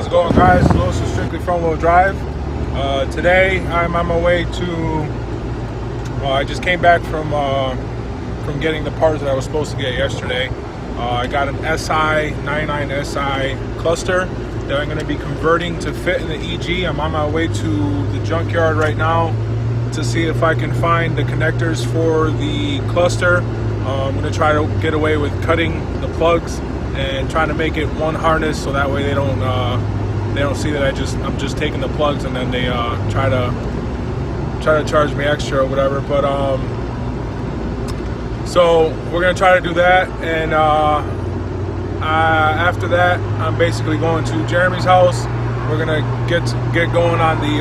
How's it going, guys? Lewis is strictly front wheel drive. Today I'm on my way to. I just came back from getting the parts that I was supposed to get yesterday. I got an SI 99 SI cluster that I'm going to be converting to fit in the EG. I'm on my way to the junkyard right now to see if I can find the connectors for the cluster. I'm going to try to get away with cutting the plugs and trying to make it one harness, so that way they don't see that I'm just taking the plugs and then they try to charge me extra or whatever. But so we're gonna try to do that, and after that I'm basically going to Jeremy's house. We're gonna get going on the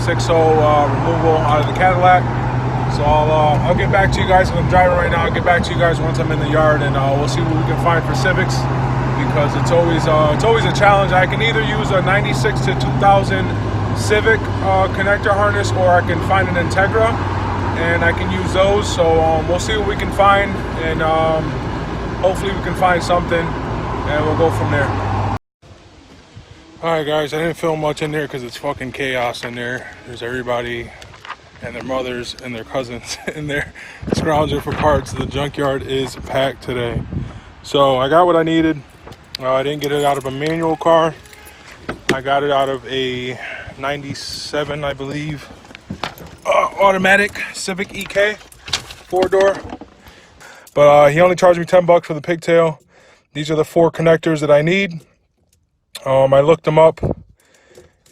6.0 removal out of the Cadillac. So I'll get back to you guys. I'm driving right now. I'll get back to you guys once I'm in the yard, and we'll see what we can find for Civics, because it's always a challenge. I can either use a 96 to 2000 Civic connector harness, or I can find an Integra, and I can use those. So we'll see what we can find, and hopefully we can find something, and we'll go from there. All right, guys, I didn't film much in there because it's fucking chaos in there. There's everybody and their mothers and their cousins in there scrounging for parts. The junkyard is packed today. So I got what I needed. I didn't get it out of a manual car. I got it out of a 97, I believe, automatic Civic EK, 4-door. But he only charged me $10 for the pigtail. These are the 4 connectors that I need. I looked them up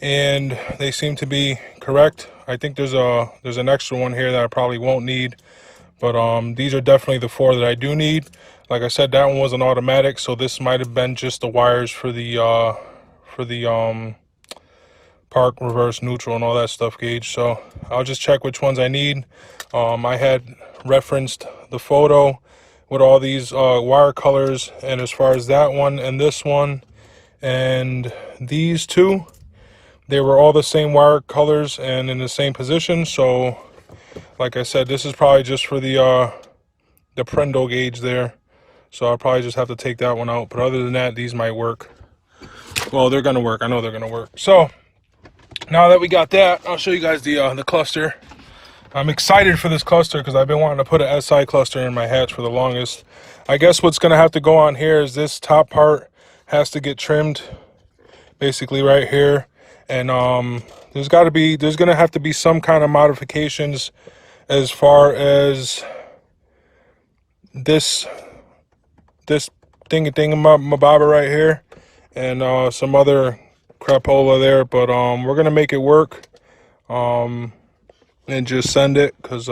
and they seem to be correct. I think there's an extra one here that I probably won't need, but these are definitely the 4 that I do need. Like I said, that one was an automatic, so this might have been just the wires for the park, reverse, neutral, and all that stuff gauge. So I'll just check which ones I need. I had referenced the photo with all these wire colors, and as far as that one and this one and these 2, they were all the same wire colors and in the same position. So like I said, this is probably just for the Prendle gauge there. So I'll probably just have to take that one out. But other than that, these might work. Well, they're gonna work. I know they're gonna work. So now that we got that, I'll show you guys the cluster. I'm excited for this cluster because I've been wanting to put an SI cluster in my hatch for the longest. I guess what's gonna have to go on here is this top part has to get trimmed, basically right here. And there's gonna have to be some kind of modifications as far as this thingamababa right here, and some other crapola there. But we're gonna make it work, and just send it, because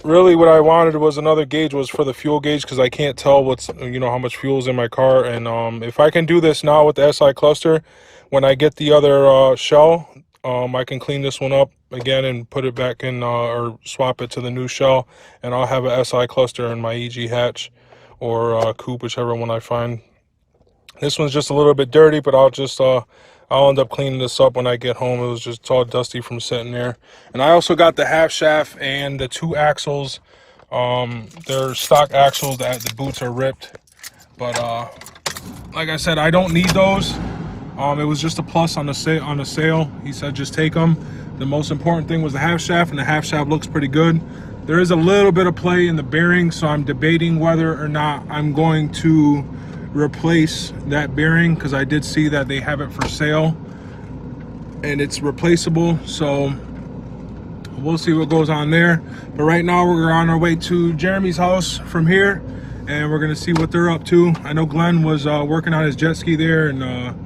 really what I wanted was another gauge, was for the fuel gauge, because I can't tell how much fuel's in my car. And if I can do this now with the SI cluster, when I get the other shell, I can clean this one up again and put it back in, or swap it to the new shell, and I'll have a SI cluster in my EG hatch or coupe, whichever one I find. This one's just a little bit dirty, but I'll end up cleaning this up when I get home. It was just all dusty from sitting there. And I also got the half shaft and the 2 axles. They're stock axles. The boots are ripped, but like I said, I don't need those. It was just a plus on the sale. He said just take them. The most important thing was the half shaft, and the half shaft looks pretty good. There is a little bit of play in the bearing, so I'm debating whether or not I'm going to replace that bearing, because I did see that they have it for sale and it's replaceable. So we'll see what goes on there. But right now we're on our way to Jeremy's house from here, and we're gonna see what they're up to. I know Glenn was working on his jet ski there and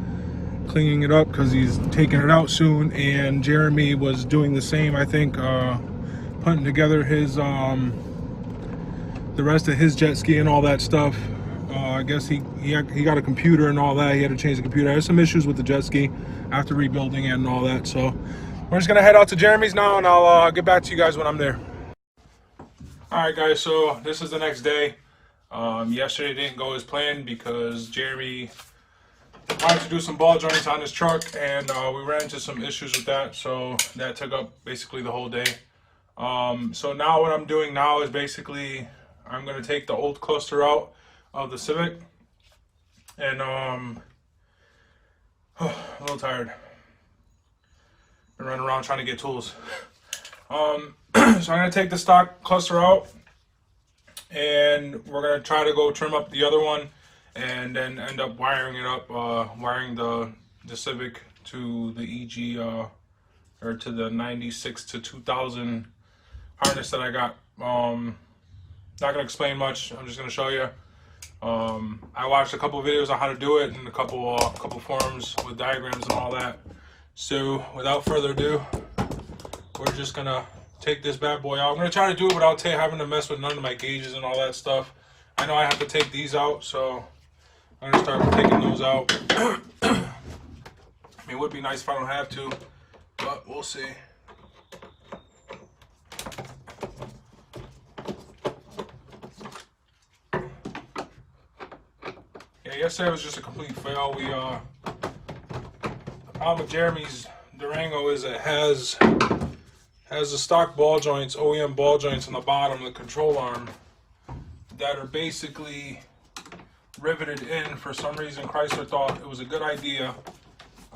cleaning it up, because he's taking it out soon, and Jeremy was doing the same, I think, putting together his the rest of his jet ski and all that stuff. I guess he got a computer and all that. He had to change the computer. I had some issues with the jet ski after rebuilding it and all that. So we're just gonna head out to Jeremy's now, and I'll get back to you guys when I'm there. All right, guys, so this is the next day. Yesterday didn't go as planned because Jeremy wanted to do some ball joints on his truck, and we ran into some issues with that, so that took up basically the whole day. So now what I'm doing now is basically I'm going to take the old cluster out of the Civic, and A little tired. Been running around trying to get tools. So I'm gonna take the stock cluster out, and we're gonna try to go trim up the other one, and then end up wiring it up, wiring the Civic to the EG, or to the 96 to 2000 harness that I got. Not gonna explain much. I'm just gonna show you. I watched a couple videos on how to do it, and a couple forums with diagrams and all that. So without further ado, we're just gonna take this bad boy out. I'm gonna try to do it without having to mess with none of my gauges and all that stuff. I know I have to take these out, so I'm gonna start taking those out. I mean, it would be nice if I don't have to, but we'll see. Yeah, yesterday was just a complete fail. The problem with Jeremy's Durango is it has the stock ball joints, OEM ball joints on the bottom of the control arm that are basically riveted in. For some reason, Chrysler thought it was a good idea,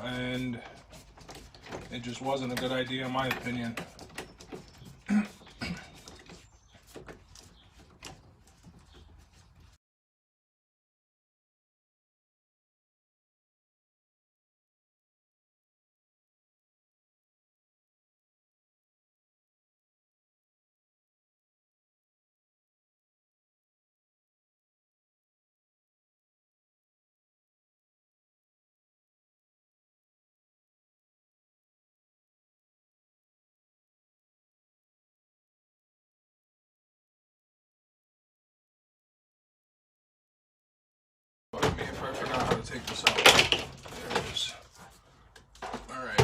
and it just wasn't a good idea in my opinion. Let me if I forgot how to take this out. There it is. Alright.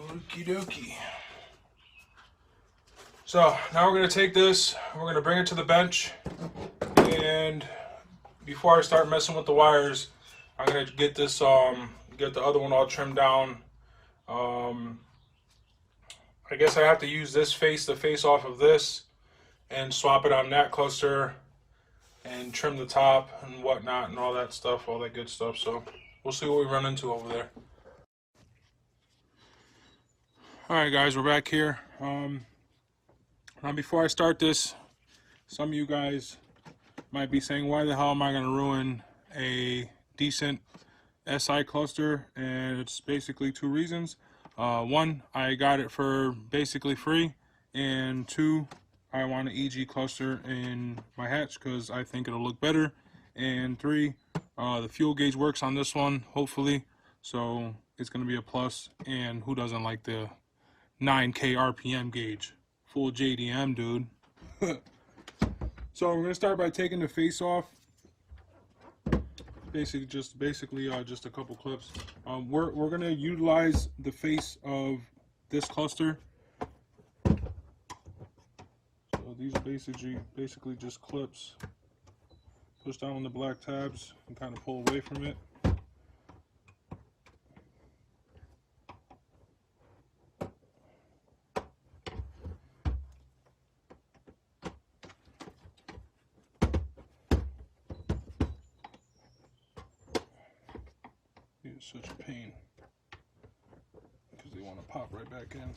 Okie dokie. So now we're going to take this, we're going to bring it to the bench, and before I start messing with the wires, I'm going to get this, get the other one all trimmed down. I guess I have to use this face to face off of this and swap it on that cluster and trim the top and whatnot and all that stuff, all that good stuff. So we'll see what we run into over there. Alright guys, we're back here. Now before I start this, some of you guys might be saying, why the hell am I going to ruin a decent SI cluster? And it's basically two reasons. One, I got it for basically free, and two, I want an EG cluster in my hatch because I think it'll look better, and three, the fuel gauge works on this one, hopefully, so it's going to be a plus. And who doesn't like the 9K RPM gauge? Full JDM, dude. So we're going to start by taking the face off. Basically just a couple clips. We're going to utilize the face of this cluster. So these are basically just clips. Push down on the black tabs and kind of pull away from it. It's such a pain because they want to pop right back in.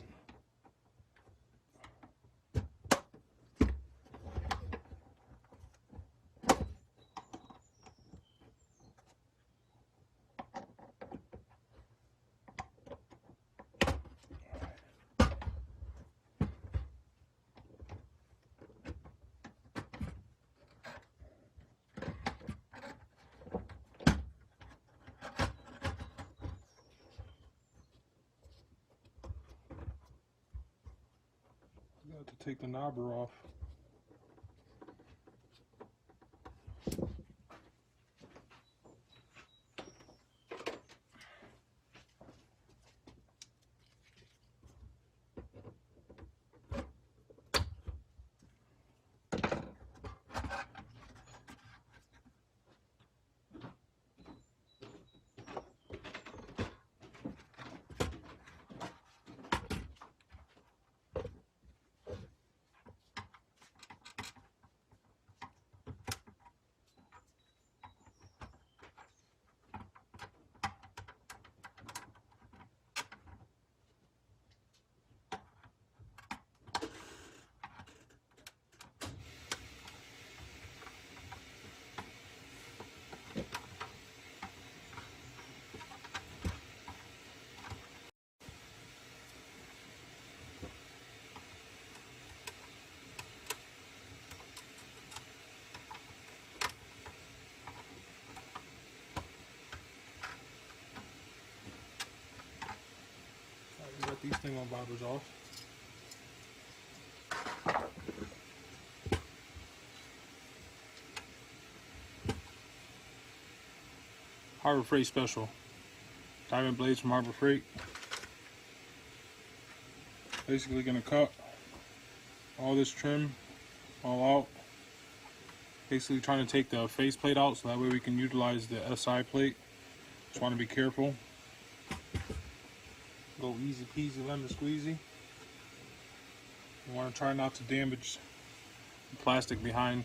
I got to take the knobber off. these thingamabobs bobbers off. Harbor Freight special. Diamond blades from Harbor Freight. Basically gonna cut all this trim all out. Basically trying to take the faceplate out so that way we can utilize the SI plate. Just want to be careful. Go easy peasy lemon squeezy. You want to try not to damage the plastic behind.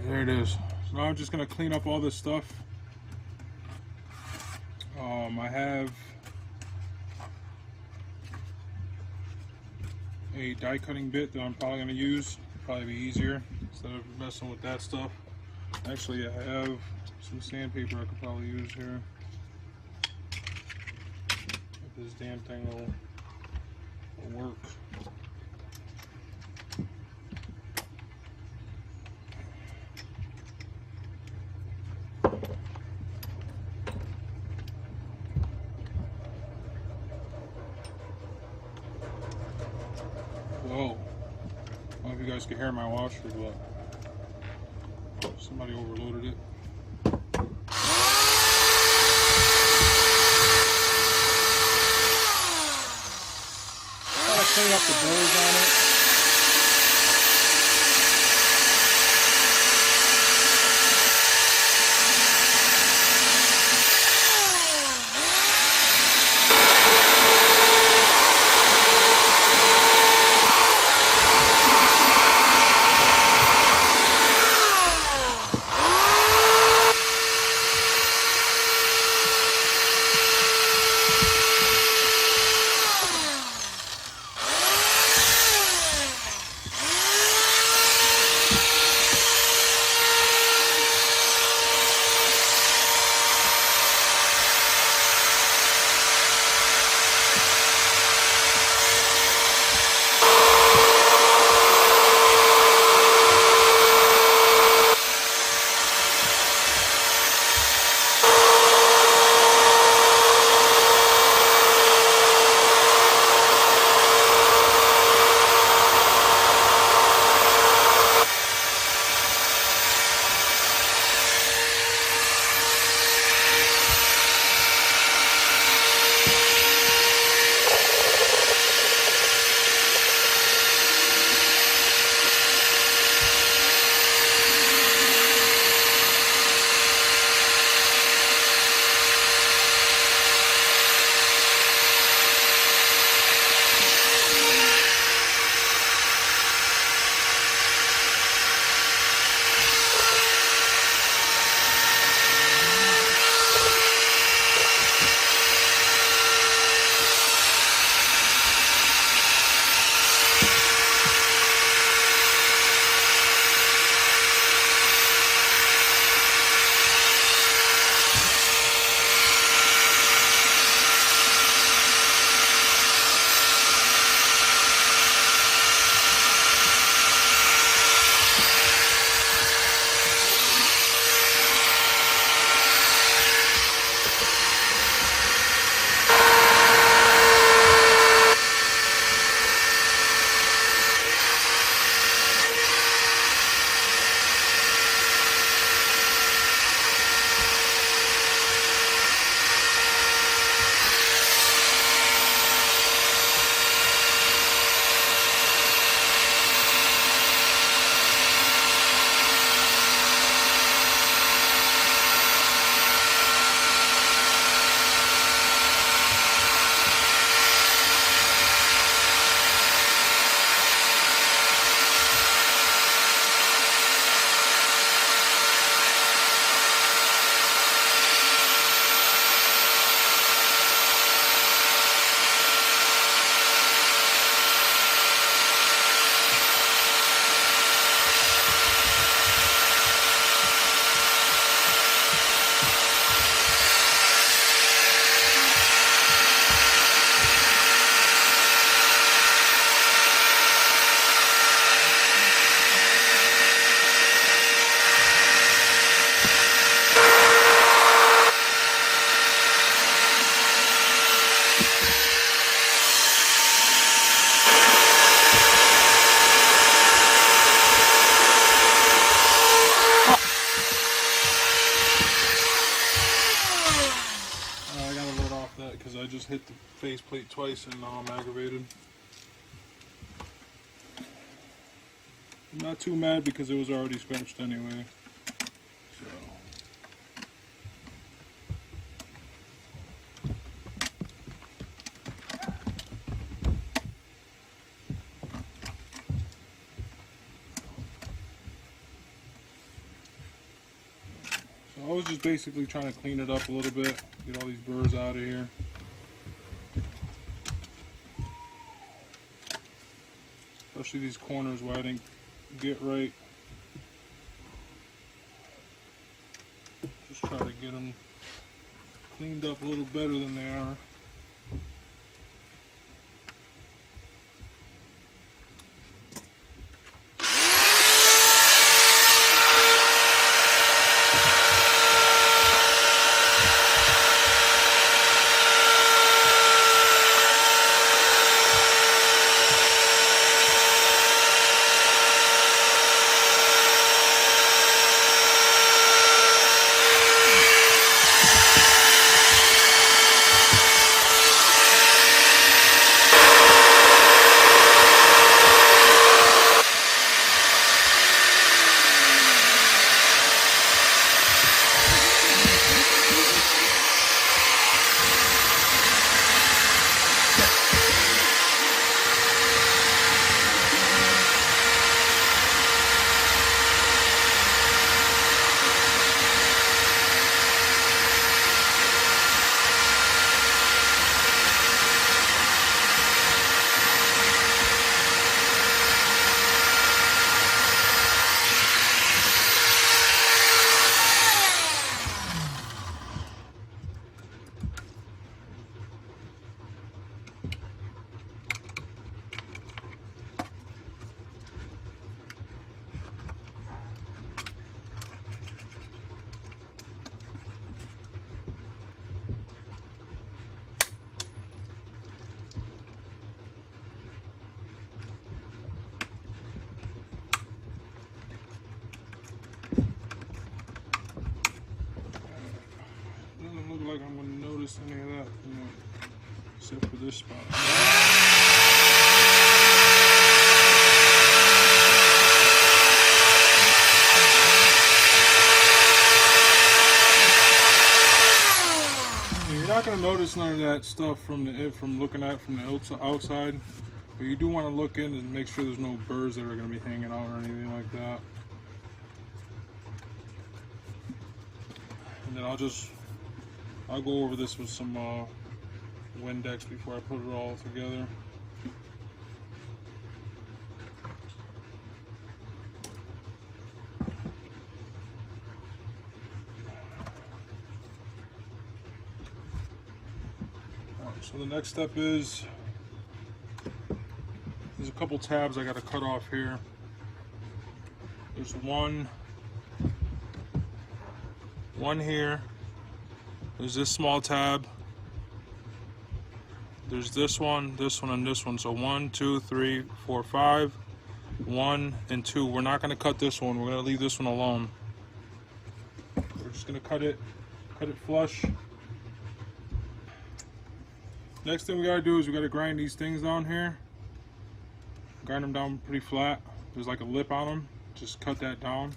There it is. So now I'm just gonna clean up all this stuff. I have a die cutting bit that I'm probably gonna use. Probably be easier instead of messing with that stuff. Actually, I have some sandpaper I could probably use here. If this damn thing will work. Whoa. I don't know if you guys can hear my washer, but somebody overloaded it. Gotta clean up the burrs on it. because I just hit the faceplate twice and now I'm aggravated. I'm not too mad because it was already scratched anyway. So I was just basically trying to clean it up a little bit, get all these burrs out of here. Especially these corners where I didn't get right. Just try to get them cleaned up a little better than they are. Doesn't look like I'm going to notice any of that, except for this spot. You're not going to notice none of that stuff from looking at from the outside, but you do want to look in and make sure there's no burrs that are going to be hanging out or anything like that. And then I'll go over this with some Windex before I put it all together. Alright, so the next step is there's a couple tabs I got to cut off here. There's one here. There's this small tab. There's this one, and this one. So 1, 2, 3, 4, 5. 1 and 2. We're not going to cut this one. We're going to leave this one alone. We're just going to cut it flush. Next thing we got to do is we got to grind these things down here. Grind them down pretty flat. There's like a lip on them. Just cut that down.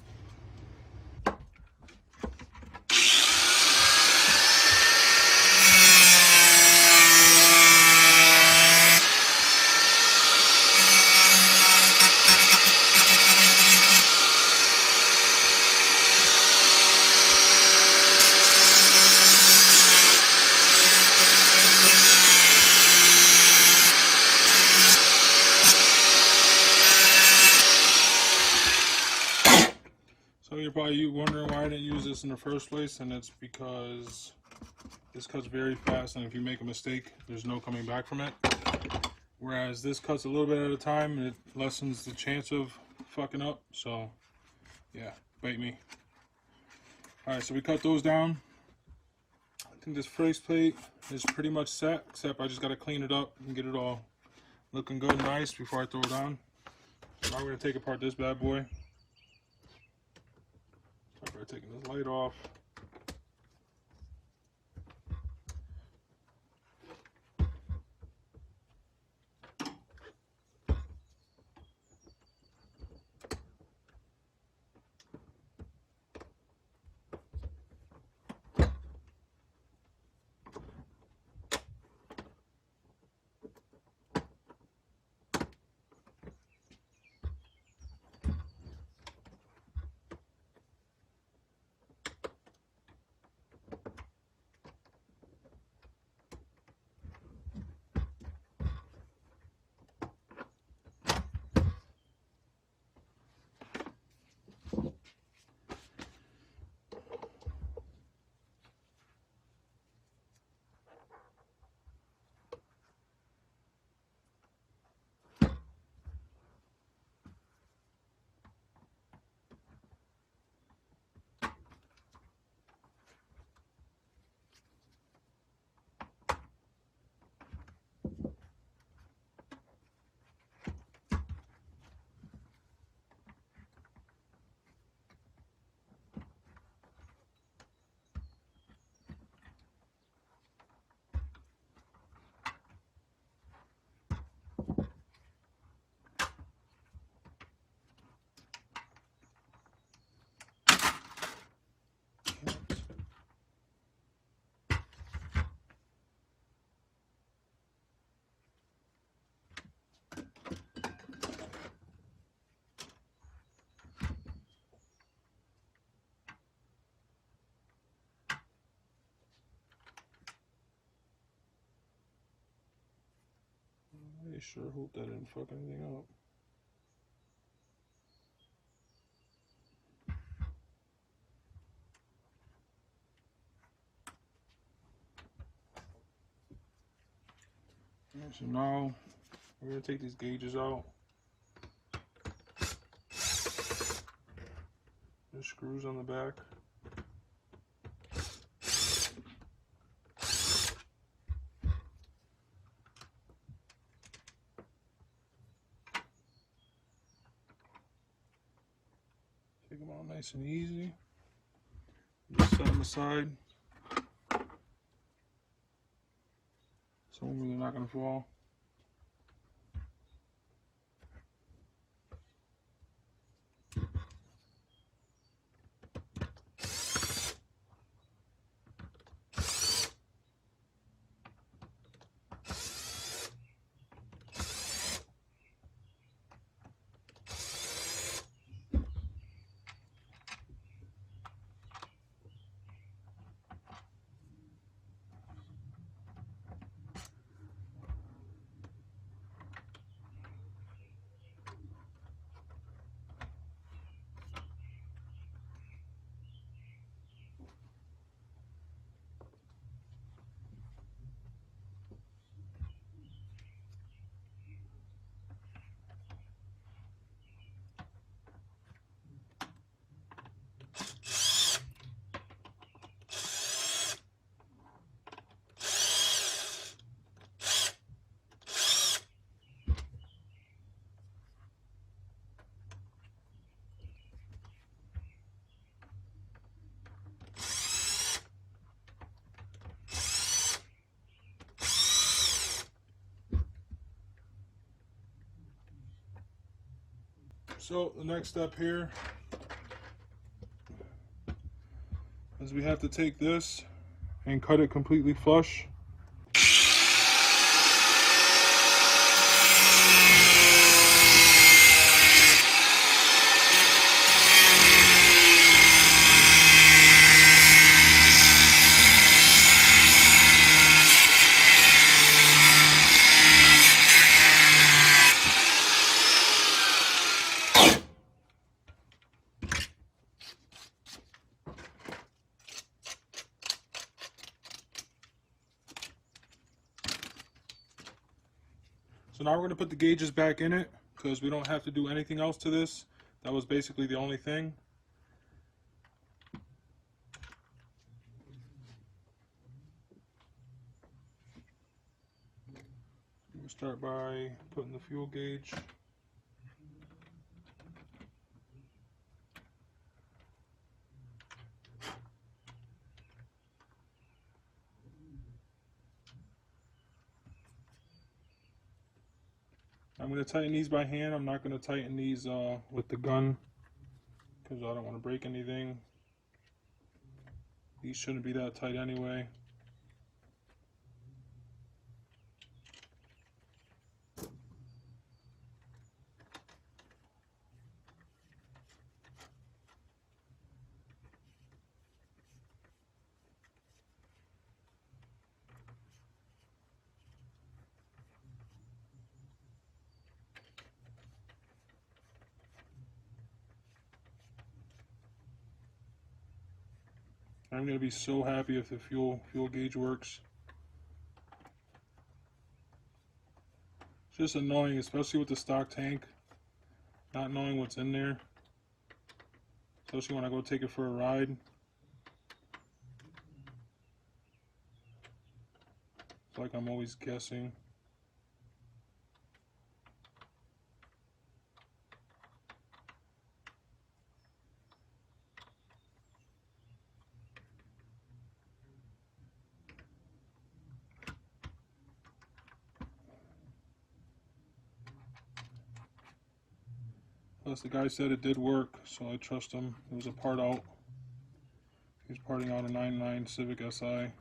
So you're probably wondering why I didn't use this in the first place, and it's because this cuts very fast, and if you make a mistake, there's no coming back from it. Whereas this cuts a little bit at a time, and it lessens the chance of fucking up. So, yeah, bite me. Alright, so we cut those down. I think this faceplate is pretty much set, except I just got to clean it up and get it all looking good and nice before I throw it on. Now we're going to take apart this bad boy. Start by taking this light off. I sure hope that didn't fuck anything up. Alright, so now we're gonna take these gauges out. There's screws on the back. Take them out nice and easy. Just set them aside so they're not gonna fall. So the next step here is we have to take this and cut it completely flush. So now we're going to put the gauges back in it because we don't have to do anything else to this. That was basically the only thing. We'll start by putting the fuel gauge. I'm going to tighten these by hand. I'm not going to tighten these with the gun because I don't want to break anything. These shouldn't be that tight anyway. I'm going to be so happy if the fuel gauge works. It's just annoying, especially with the stock tank, not knowing what's in there. Especially when I go take it for a ride. It's like I'm always guessing. Plus the guy said it did work, so I trust him. It was a part out. He's parting out a 99 Civic Si.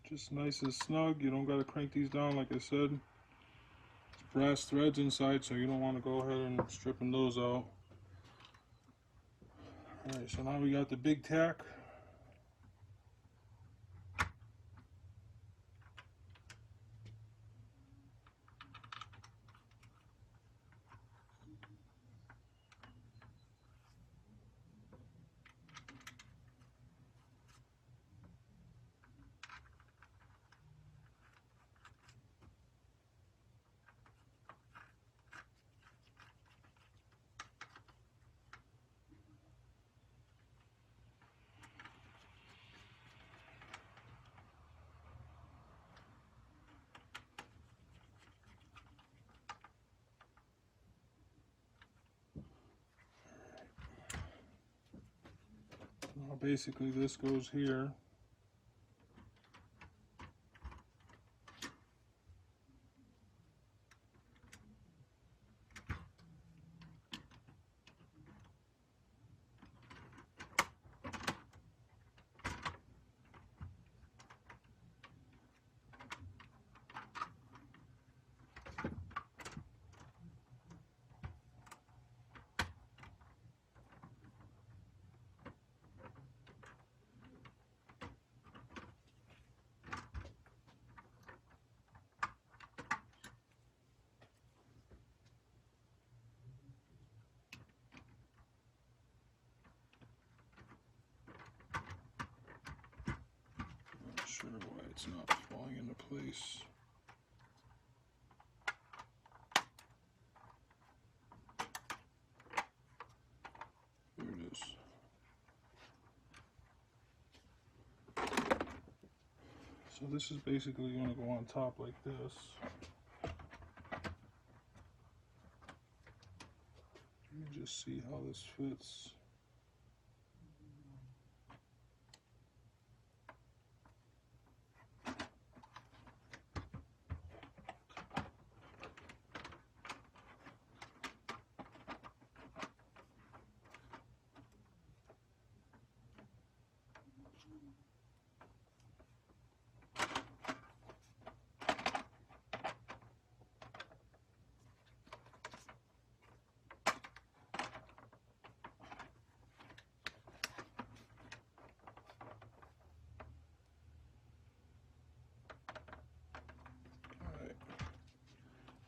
Just nice and snug. You don't got to crank these down like I said. It's brass threads inside, so you don't want to go ahead and stripping those out. Alright, so now we got the big tack. Now basically this goes here. Not sure why it's not falling into place. There it is. So this is basically going to go on top like this. Let me just see how this fits.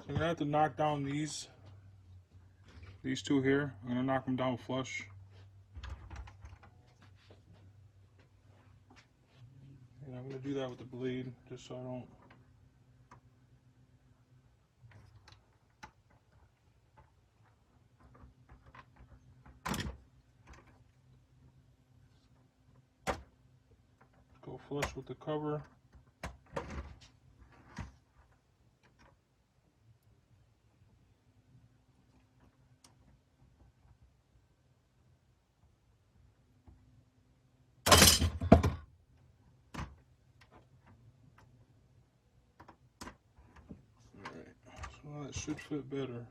I'm gonna have to knock down these two here. I'm gonna knock them down flush. And I'm gonna do that with the blade, just so I don't. Go flush with the cover. Well, that should fit better.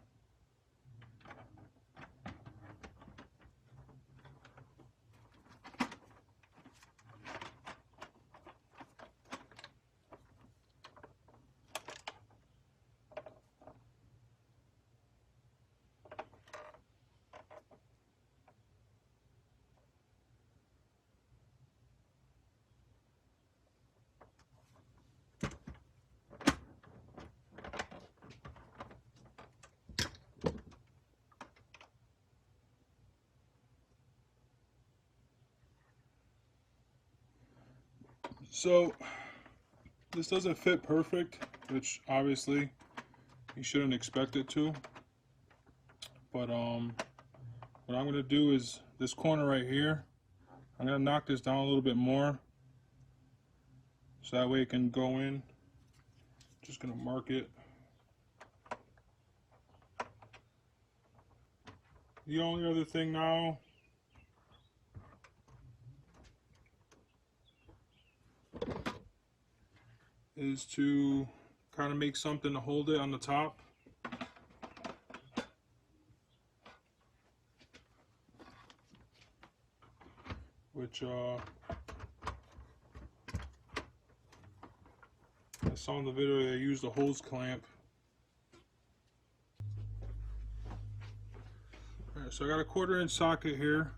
So this doesn't fit perfect, which obviously you shouldn't expect it to. But what I'm gonna do is this corner right here, I'm gonna knock this down a little bit more, so that way it can go in. Just gonna mark it. The only other thing now is to kind of make something to hold it on the top. Which saw in the video they used a hose clamp. Alright, so I got a 1/4-inch socket here.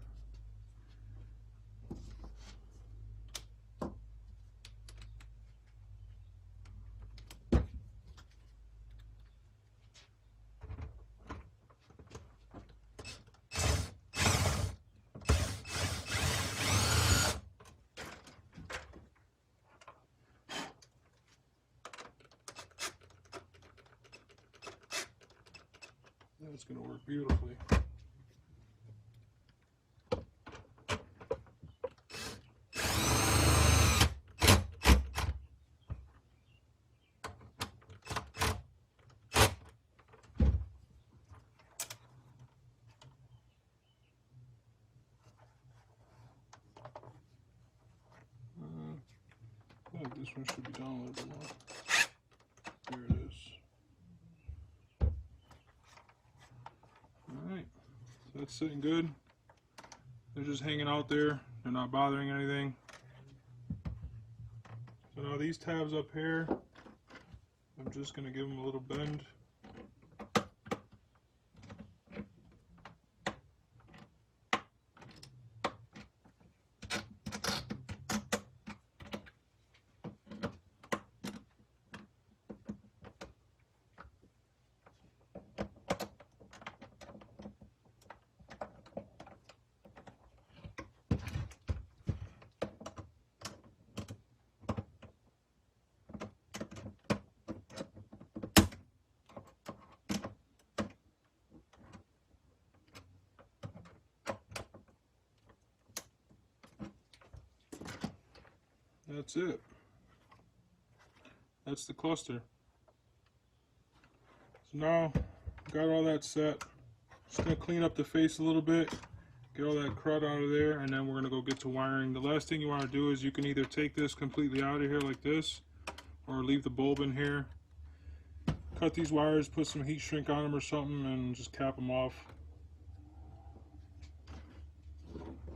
That's going to work beautifully. I think this one should be down a little bit more. There it is. Alright, so that's sitting good. They're just hanging out there. They're not bothering anything. So now these tabs up here, I'm just going to give them a little bend. That's it. That's the cluster. So now, got all that set. Just gonna clean up the face a little bit, get all that crud out of there, and then we're gonna go get to wiring. The last thing you want to do is you can either take this completely out of here like this, or leave the bulb in here. Cut these wires, put some heat shrink on them or something, and just cap them off.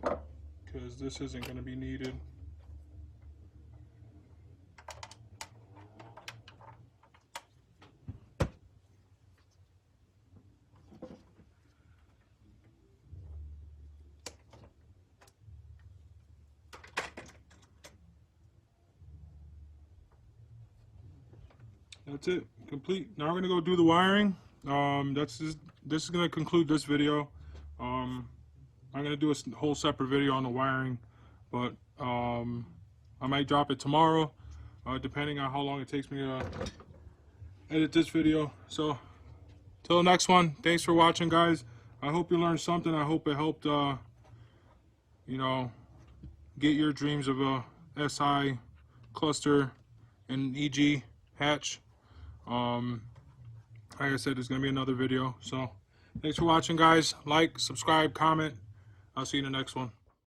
Because this isn't gonna be needed. That's it, complete. Now we're gonna go do the wiring. This is gonna conclude this video. I'm gonna do a whole separate video on the wiring, but I might drop it tomorrow, depending on how long it takes me to edit this video. So till the next one, thanks for watching, guys. I hope you learned something. I hope it helped you know, get your dreams of a SI cluster and EG hatch. Like I said, there's gonna be another video. So thanks for watching, guys. Like, subscribe, comment. I'll see you in the next one.